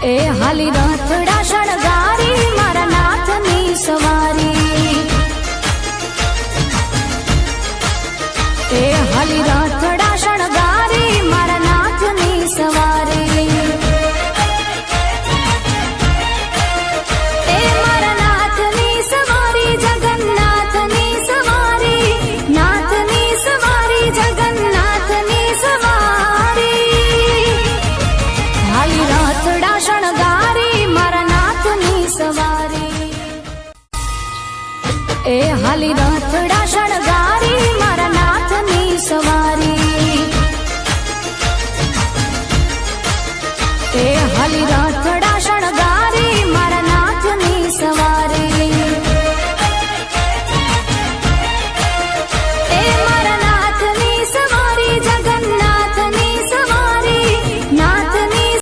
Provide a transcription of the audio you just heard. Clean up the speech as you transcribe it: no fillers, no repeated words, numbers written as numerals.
એ હાલી રથડા શણગારી મારા નાથની સવારી એ હાલી રથડા શણગારી મારા નાથની સવારી એ મારા નાથની સવારી જગન્નાથની સવારી નાથની સવારી જગન્નાથની સવારી હાલી રથડા શણગારી મારા નાથની સવારી એ હાલી રથડા શણગારી મારા નાથની સવારી એ હાલી રથડા